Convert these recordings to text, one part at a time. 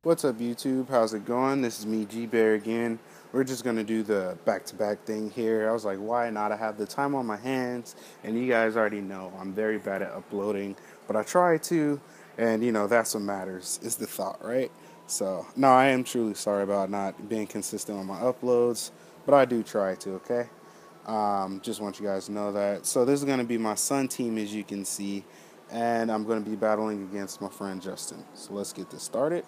What's up, YouTube? How's it going? This is me, G-Bear, again. We're just going to do the back-to-back thing here. I was like, why not? I have the time on my hands, and you guys already know I'm very bad at uploading, but I try to, and, that's what matters, is the thought, right? So, no, I am truly sorry about not being consistent on my uploads, but I do try to, okay? Just want you guys to know that. So this is going to be my Sun team, as you can see, and I'm going to be battling against my friend Justin. So let's get this started.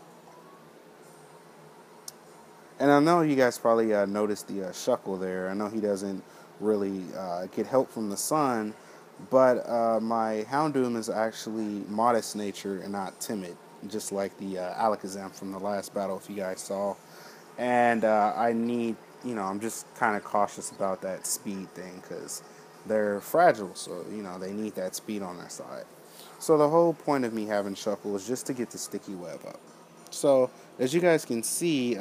And I know you guys probably noticed the Shuckle there. I know he doesn't really get help from the sun, but my Houndoom is actually modest nature and not timid, just like the Alakazam from the last battle, if you guys saw. And I'm just kind of cautious about that speed thing because they're fragile, so, they need that speed on their side. So the whole point of me having Shuckle is just to get the sticky web up. So, as you guys can see,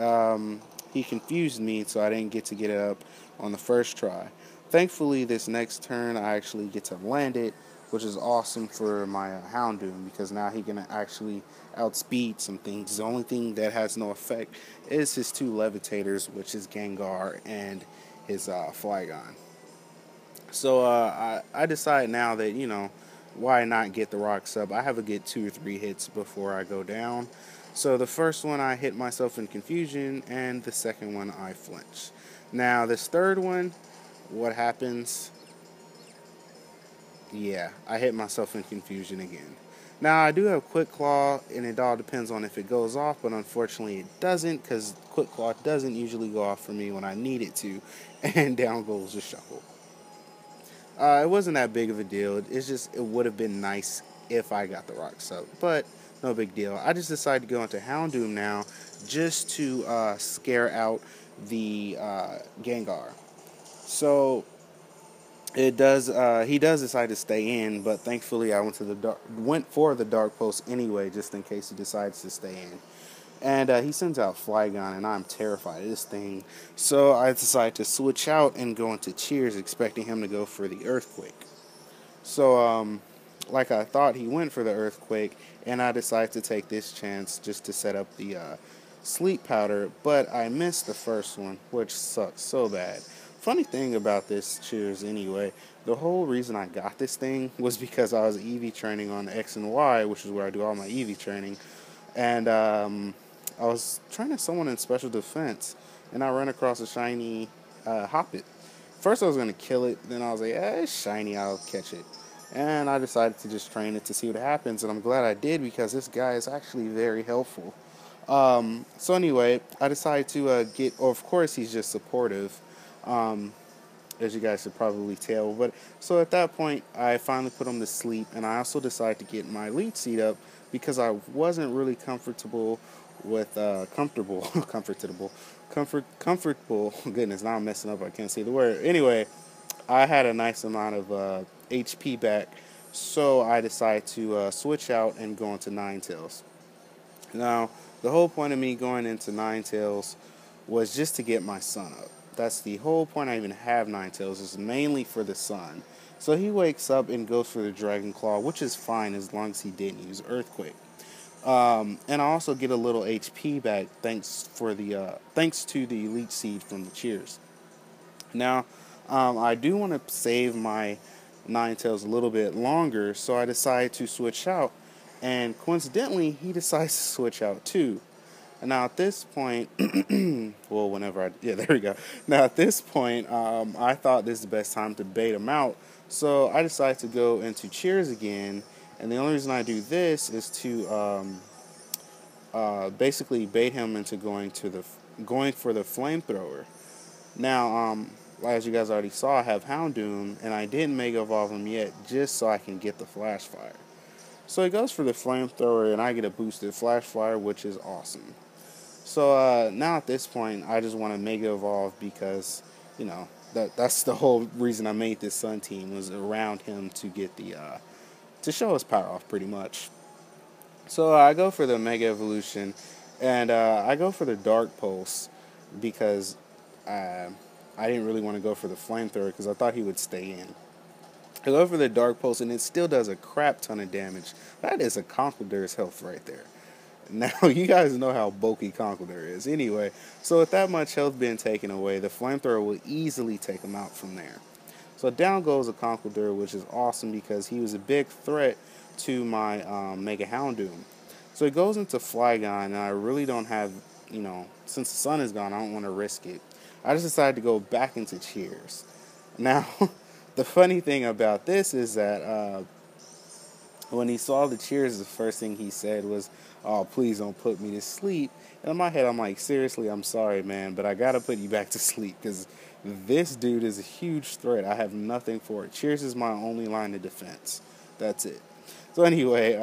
he confused me, so I didn't get to get it up on the first try. Thankfully, this next turn, I actually get to land it, which is awesome for my Houndoom, because now he can actually outspeed some things. The only thing that has no effect is his two levitators, which is Gengar and his Flygon. So I decide now that, why not get the rocks up? I have to get 2 or 3 hits before I go down. So the first one I hit myself in confusion, and the second one I flinch. Now this third one, what happens? Yeah, I hit myself in confusion again. Now I do have Quick Claw, and it all depends on if it goes off, but unfortunately it doesn't, because Quick Claw doesn't usually go off for me when I need it to, and down goes the Shuckle. It wasn't that big of a deal. It would have been nice if I got the rocks up, but no big deal. I just decided to go into Houndoom now just to scare out the Gengar. So it does. He does decide to stay in, but thankfully I went for the Dark Post anyway, just in case he decides to stay in. And he sends out Flygon, and I'm terrified of this thing. So I decide to switch out and go into Cheers, expecting him to go for the Earthquake. So, like I thought, he went for the Earthquake, and I decided to take this chance just to set up the Sleep Powder, but I missed the first one, which sucks so bad. Funny thing about this Cheers anyway, the whole reason I got this thing was because I was EV training on X and Y, which is where I do all my EV training, and I was trying to summon in special defense, and I ran across a shiny Hoppit. First I was going to kill it, then I was like, it's shiny, I'll catch it. And I decided to just train it to see what happens, and I'm glad I did, because this guy is actually very helpful. So anyway, I decided to of course he's just supportive, as you guys should probably tell. But so at that point, I finally put him to sleep, and I also decided to get my lead seat up, because I wasn't really comfortable with comfortable. Goodness, now I'm messing up. I can't say the word. Anyway, I had a nice amount of HP back, so I decided to switch out and go into Ninetales. Now, the whole point of me going into Ninetales was just to get my son up. That's the whole point I even have Ninetales, is mainly for the sun. So he wakes up and goes for the Dragon Claw, which is fine as long as he didn't use Earthquake. And I also get a little HP back thanks to the Elite Seed from the Cheers. Now, I do want to save my Ninetales a little bit longer, so I decide to switch out. And coincidentally, he decides to switch out too. And now at this point, there we go. Now at this point, I thought this is the best time to bait him out. So I decided to go into Cheers again. And the only reason I do this is to basically bait him into going for the flamethrower. Now, as you guys already saw, I have Houndoom, and I didn't Mega Evolve him yet, just so I can get the Flash Fire. So he goes for the flamethrower, and I get a boosted Flash Fire, which is awesome. So now at this point, I just want to Mega Evolve, because that's the whole reason I made this Sun team, was around him to get to show his power off, pretty much. So I go for the Mega Evolution, and I go for the Dark Pulse, because I didn't really want to go for the Flamethrower, because I thought he would stay in. I go for the Dark Pulse, and it still does a crap ton of damage. That is a Conqueror's health right there. Now, you guys know how bulky Conkeldurr is. Anyway, so with that much health being taken away, the flamethrower will easily take him out from there. So down goes a Conkeldurr, which is awesome because he was a big threat to my Mega Houndoom. So it goes into Flygon, and I really don't have, since the sun is gone, I don't want to risk it. I just decided to go back into Cheers. Now, the funny thing about this is that when he saw the Cheers, the first thing he said was, "Oh, please don't put me to sleep." And in my head, I'm like, seriously, I'm sorry, man, but I gotta put you back to sleep because this dude is a huge threat. I have nothing for it. Cheers is my only line of defense. That's it. So anyway,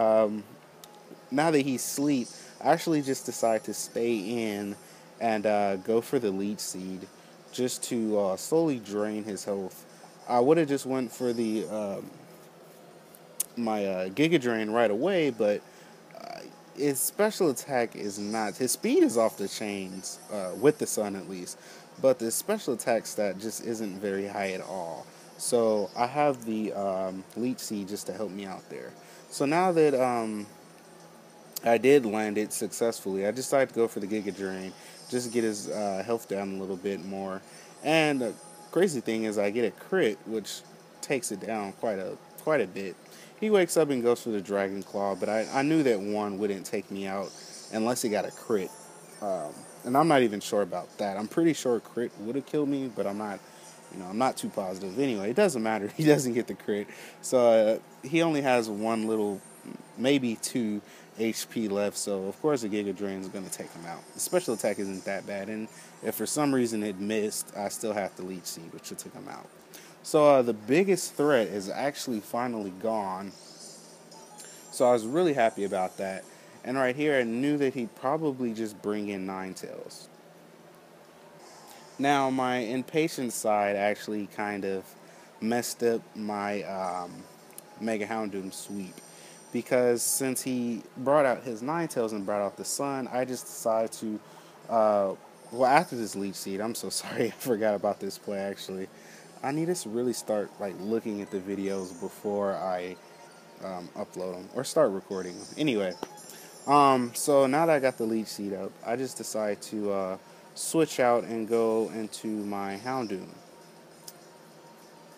now that he's asleep, I actually just decided to stay in and go for the Leech Seed just to slowly drain his health. I would have just went for the my Giga Drain right away, but his special attack is not. His speed is off the chains, with the sun at least, but the special attack stat just isn't very high at all. So I have the Leech Seed just to help me out there. So now that I did land it successfully, I decided to go for the Giga Drain just to get his health down a little bit more. And the crazy thing is I get a crit, which takes it down quite a bit. He wakes up and goes for the Dragon Claw, but I knew that one wouldn't take me out unless he got a crit. And I'm not even sure about that. I'm pretty sure a crit would have killed me, but I'm not too positive. Anyway, it doesn't matter. He doesn't get the crit. So he only has one little, maybe 2 HP left. So, of course, the Giga Drain is going to take him out. The special attack isn't that bad. And if for some reason it missed, I still have the Leech Seed, which will take him out. So the biggest threat is actually finally gone. So I was really happy about that. And right here, I knew that he'd probably just bring in Ninetales. Now, my impatient side actually kind of messed up my Mega Houndoom sweep. Because since he brought out his Ninetales and brought out the sun, I just decided to, after this Leech Seed, I'm so sorry, I forgot about this play actually. I need to really start looking at the videos before I upload them or start recording them. Anyway, so now that I got the Leech Seed up, I just decided to switch out and go into my Houndoom.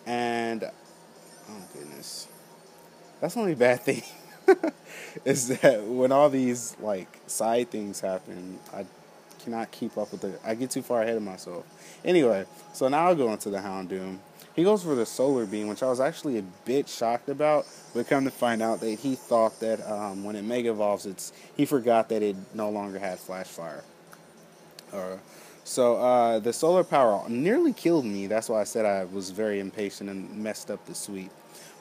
And oh goodness, that's the only bad thing is that when all these side things happen, I cannot keep up with it. I get too far ahead of myself. Anyway, so now I'll go into the Houndoom. He goes for the Solar Beam, which I was actually a bit shocked about, but come to find out that he thought that when it Mega Evolves, he forgot that it no longer had Flash Fire. So the Solar Power nearly killed me. That's why I said I was very impatient and messed up the sweep.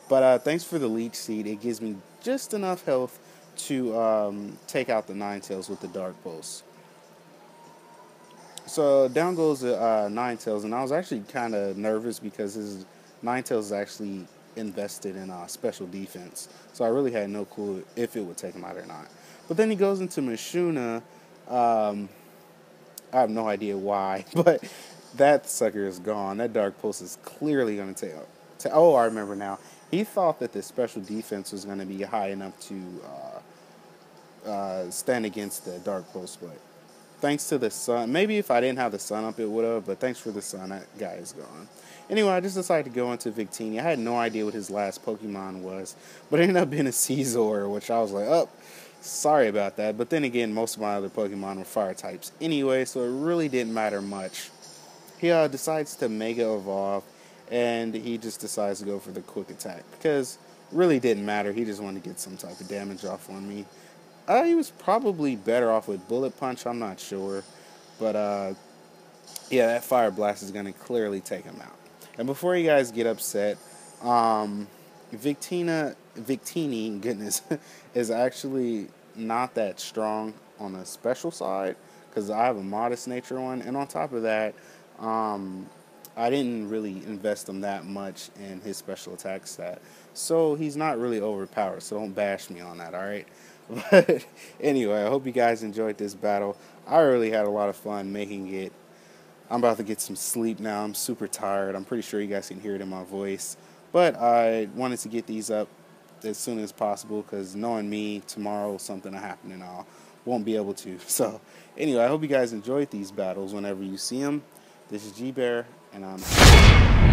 But thanks for the Leech Seed. It gives me just enough health to take out the Ninetales with the Dark Pulse. So down goes the Ninetales, and I was actually kind of nervous because his Ninetales is actually invested in special defense. So I really had no clue if it would take him out or not. But then he goes into Mishuna. I have no idea why, but that sucker is gone. That Dark Pulse is clearly going to take out. Oh, I remember now. He thought that the special defense was going to be high enough to stand against the Dark Pulse, but thanks to the sun, maybe if I didn't have the sun up, it would have, but thanks for the sun, that guy is gone. Anyway, I just decided to go into Victini. I had no idea what his last Pokemon was, but it ended up being a Caesar, which I was like, oh, sorry about that. But then again, most of my other Pokemon were fire types anyway, so it really didn't matter much. He decides to Mega Evolve, and he just decides to go for the Quick Attack, because it really didn't matter. He just wanted to get some type of damage off on me. He was probably better off with Bullet Punch, I'm not sure. But, yeah, that Fire Blast is going to clearly take him out. And before you guys get upset, Victini, goodness, is actually not that strong on the special side, because I have a modest nature one. And on top of that, I didn't really invest him that much in his special attack stat. So he's not really overpowered, so don't bash me on that, alright? But anyway, I hope you guys enjoyed this battle. I really had a lot of fun making it. I'm about to get some sleep now. I'm super tired. I'm pretty sure you guys can hear it in my voice. But I wanted to get these up as soon as possible because knowing me, tomorrow something will happen and I'll won't be able to. So anyway, I hope you guys enjoyed these battles whenever you see them. This is G Bear, and I'm